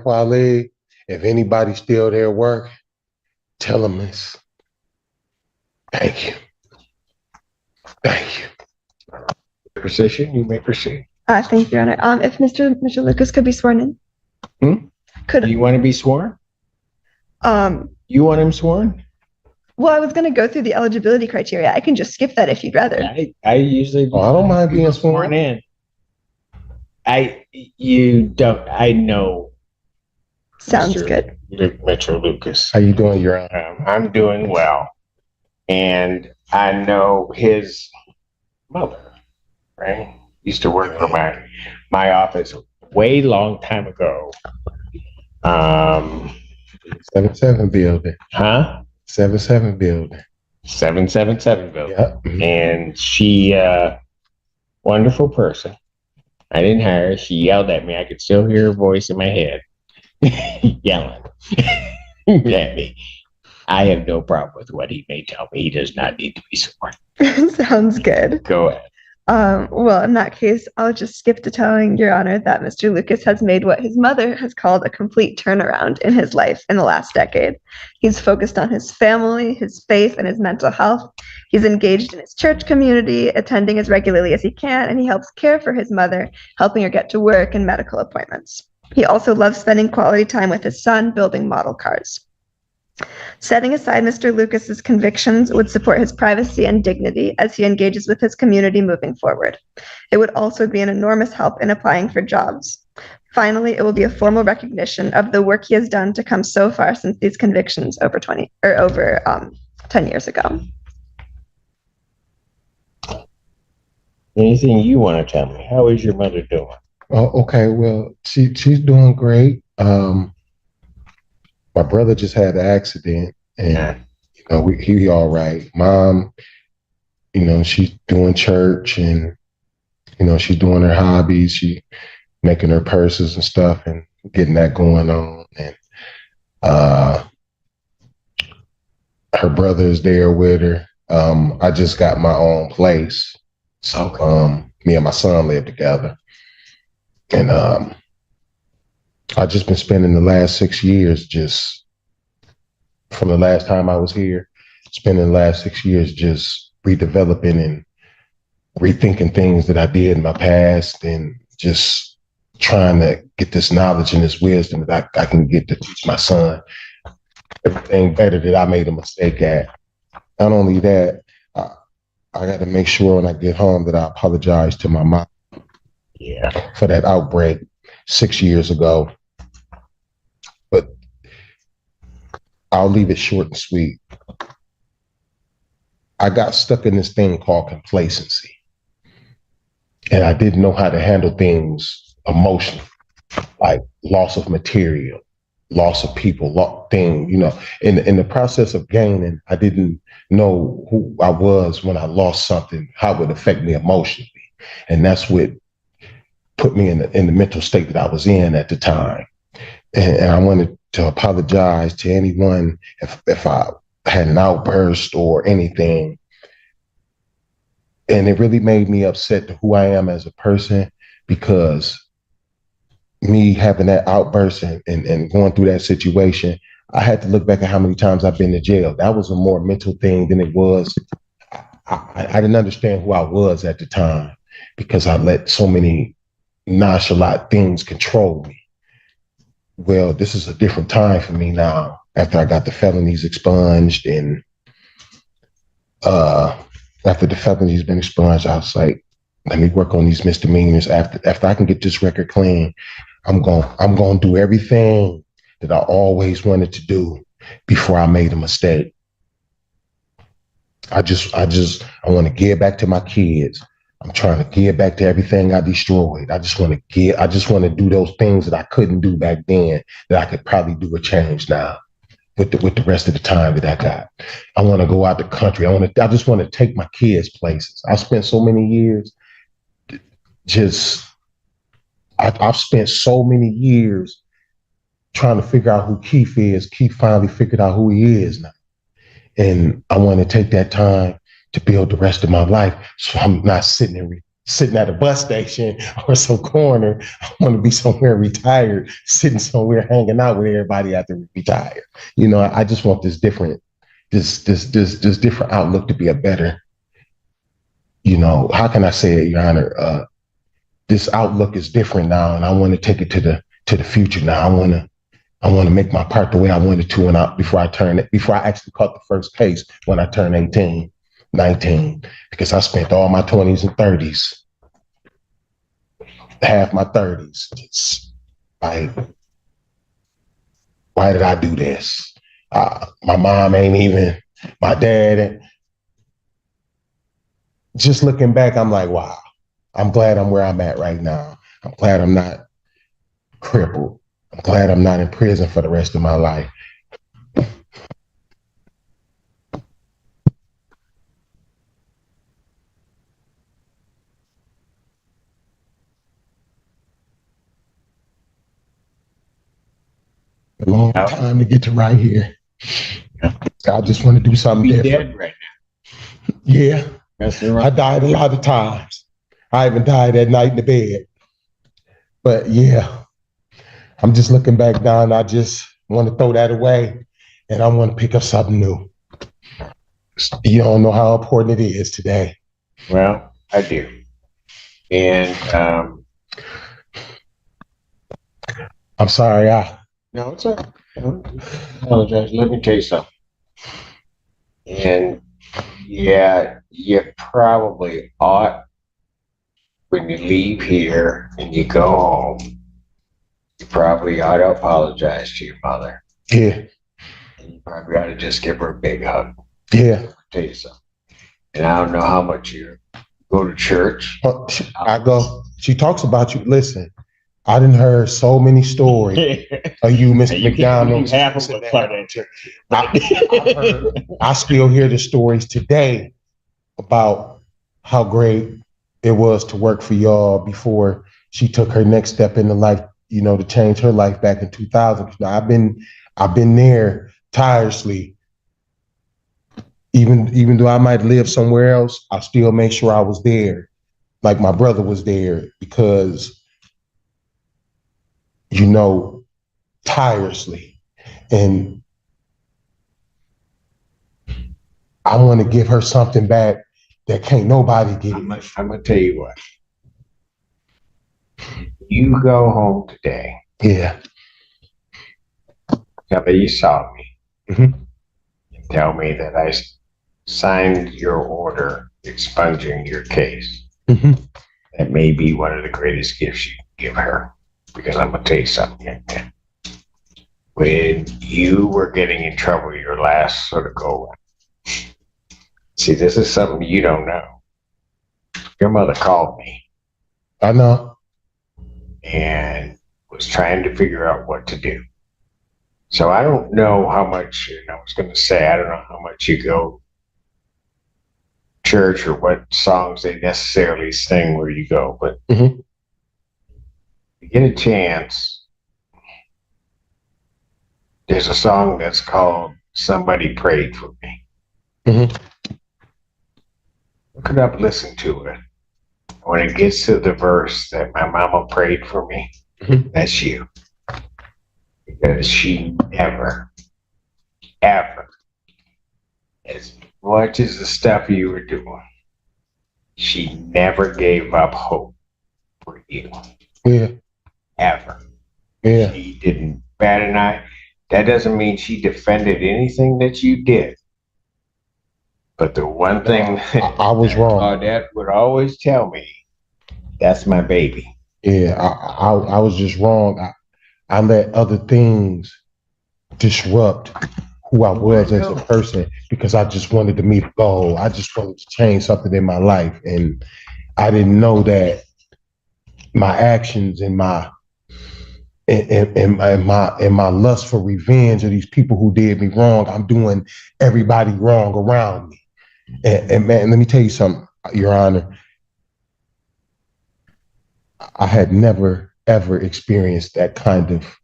Wale, if anybody's still there work, tell them this. Thank you. Thank you. Precision, you may proceed. Thank you, Your Honor. If Mr. Lucas could be sworn in. Do you want to be sworn? You want him sworn? Well, I was going to go through the eligibility criteria. I can just skip that if you'd rather. I usually. I don't mind being sworn in. I know. Sounds Mr. good. Metro Lucas. How you doing, Your Honor? I'm doing well. And I know his mother, right? Used to work for my office way long time ago. 77 building. Huh? 77 building. 777 building. Yep. And she, wonderful person. I didn't hire her. She yelled at me. I could still hear her voice in my head yelling at me. I have no problem with what he may tell me. He does not need to be sworn. Sounds good. Go ahead. Well, in that case, I'll just skip to telling Your Honor that Mr. Lucas has made what his mother has called a complete turnaround in his life in the last decade. He's focused on his family, his faith, and his mental health. He's engaged in his church community, attending as regularly as he can, and he helps care for his mother, helping her get to work and medical appointments. He also loves spending quality time with his son, building model cars. Setting aside Mr. Lucas's convictions would support his privacy and dignity as he engages with his community moving forward. It would also be an enormous help in applying for jobs. Finally, it will be a formal recognition of the work he has done to come so far since these convictions over 10 years ago. Anything you want to tell me? How is your mother doing? Oh, okay. Well, she's doing great. My brother just had an accident, and he all right. Mom, she's doing church, and she's doing her hobbies. She making her purses and stuff, and getting that going on. And her brother is there with her. I just got my own place, so me and my son live together, and I've just been spending the last 6 years just from the last time I was here, spending the last 6 years just redeveloping and rethinking things that I did in my past and just trying to get this knowledge and this wisdom that I can get to teach my son everything better that I made a mistake at. Not only that, I got to make sure when I get home that I apologize to my mom for that outbreak 6 years ago. But I'll leave it short and sweet. I got stuck in this thing called complacency. And I didn't know how to handle things emotionally, like loss of material, loss of people, in the process of gaining, I didn't know who I was when I lost something, how it would affect me emotionally. And that's what put me in the mental state that I was in at the time. And I wanted to apologize to anyone if I had an outburst or anything. And it really made me upset to who I am as a person, because me having that outburst and going through that situation, I had to look back at how many times I've been to jail. That was a more mental thing than it was. I didn't understand who I was at the time because I let so many nonchalant things control me. Well, this is a different time for me now after I got the felonies expunged, and after the felonies been expunged, I was like, let me work on these misdemeanors. After I can get this record clean, I'm going to do everything that I always wanted to do before I made a mistake. I want to give back to my kids. I'm trying to give back to everything I destroyed. I just want to do those things that I couldn't do back then that I could probably do a change now with the rest of the time that I got. I want to go out the country. I just want to take my kids places. I spent so many years I've spent so many years trying to figure out who Keith is. Keith finally figured out who he is now. And I want to take that time to build the rest of my life so I'm not sitting and sitting at a bus station or some corner. I want to be somewhere retired, sitting somewhere hanging out with everybody after we retire. I just want this different, this different outlook to be a better, how can I say it, Your Honor? This outlook is different now, and I want to take it to the future now. I want to make my part the way I wanted to before I actually caught the first case when I turned 18, 19, because I spent all my 20s and 30s, half my 30s. It's like, why did I do this? My mom ain't even, my dad. Just looking back, I'm like, wow, I'm glad I'm where I'm at right now. I'm glad I'm not crippled. I'm glad I'm not in prison for the rest of my life. A long time to get to right here. I just want to do something different. Dead right now. Yeah. I died a lot of times. I even died at night in the bed. But yeah, I'm just looking back down. I just want to throw that away, and I want to pick up something new. You don't know how important it is today. Well, I do. And I'm sorry. No, it's all right. Don't apologize. Let me tell you something. And yeah, you probably ought, when you leave here and you go home, you probably ought to apologize to your mother. Yeah. And you probably ought to just give her a big hug. Yeah. I'll tell you something. And I don't know how much you go to church. I go. She talks about you. Listen, I didn't heard so many stories of you, Mr. McDonald. I still hear the stories today about how great it was to work for y'all before she took her next step in the life, to change her life back in 2000. Now, I've been there tirelessly. Even though I might live somewhere else, I still make sure I was there, like my brother was there, because tirelessly. And I want to give her something back that can't nobody give. I'm going to tell you what. You go home today. Yeah. Tell me you saw me. Mm-hmm. And tell me that I signed your order expunging your case. Mm-hmm. That may be one of the greatest gifts you can give her. Because I'm going to tell you something. When you were getting in trouble your last sort of go around. See, this is something you don't know. Your mother called me. I know. And was trying to figure out what to do. So I don't know how much, I was going to say, I don't know how much you go to church or what songs they necessarily sing where you go, but mm-hmm. you get a chance, there's a song that's called Somebody Prayed for Me. Mm-hmm. Look it up, listen to it. When it gets to the verse that my mama prayed for me, mm-hmm. that's you. Because she never, ever, as much as the stuff you were doing, she never gave up hope for you. Yeah. Ever. Yeah. She didn't bat an eye. That doesn't mean she defended anything that you did. But the one thing I was wrong. Claudette would always tell me, that's my baby. Yeah, I was just wrong. I let other things disrupt who I was as a person because I just wanted to meet a goal. I just wanted to change something in my life. And I didn't know that my actions and my lust for revenge of these people who did me wrong, I'm doing everybody wrong around me. And man, let me tell you something, Your Honor. I had never, ever experienced that kind of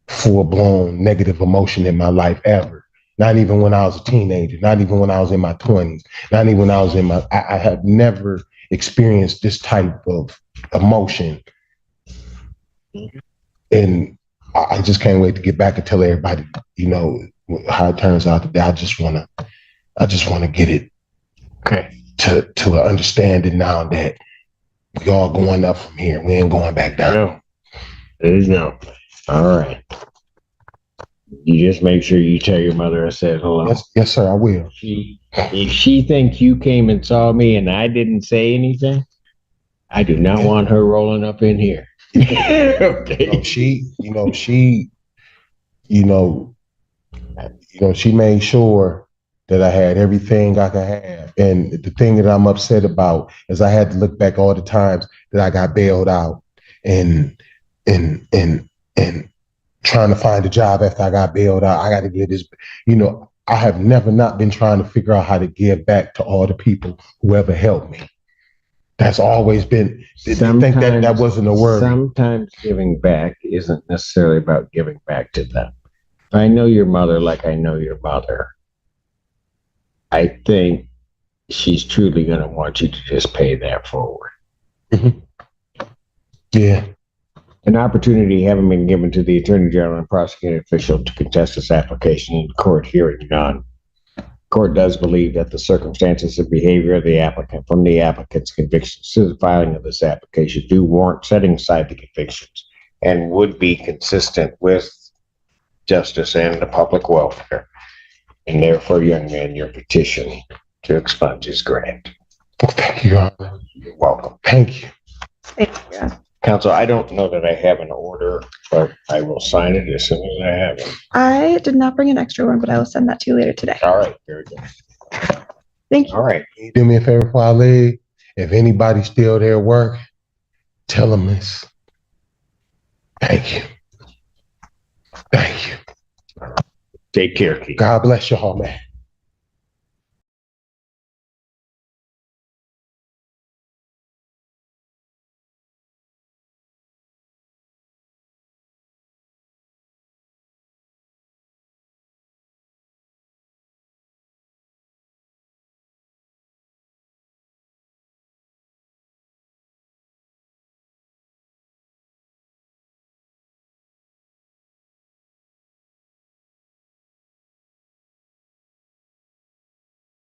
full-blown negative emotion in my life ever. Not even when I was a teenager, not even when I was in my 20s, not even when I was I had never experienced this type of emotion. And I just can't wait to get back and tell everybody, you know, how it turns out today. I just want to get it to an understanding now that we all going up from here. We ain't going back down. No, there is no. All right. You just make sure you tell your mother I said hello. Yes, sir, I will. If she thinks you came and saw me and I didn't say anything, I do not want her rolling up in here. Okay. She made sure that I had everything I could have. And the thing that I'm upset about is I had to look back all the times that I got bailed out and trying to find a job after I got bailed out. I got to get this, I have never not been trying to figure out how to give back to all the people who ever helped me. That's always been, I think that wasn't a word. Sometimes giving back isn't necessarily about giving back to them. If I know your mother like I know your mother, I think she's truly going to want you to just pay that forward. Mm-hmm. Yeah. An opportunity having been given to the Attorney General and prosecuting official to contest this application in court, hearing none. Court does believe that the circumstances and behavior of the applicant from the applicant's convictions to the filing of this application do warrant setting aside the convictions and would be consistent with justice and the public welfare. And therefore, young man, your petition to expunge is granted. Thank you, Your Honor. You're welcome. Thank you. Thank you. Counsel, I don't know that I have an order, but I will sign it as soon as I have it. I did not bring an extra one, but I will send that to you later today. All right, very good. Thank you. All right. Can you do me a favor before I leave? If anybody's still there at work, tell them this. Thank you. Thank you. Take care, Keith. God bless you all, man.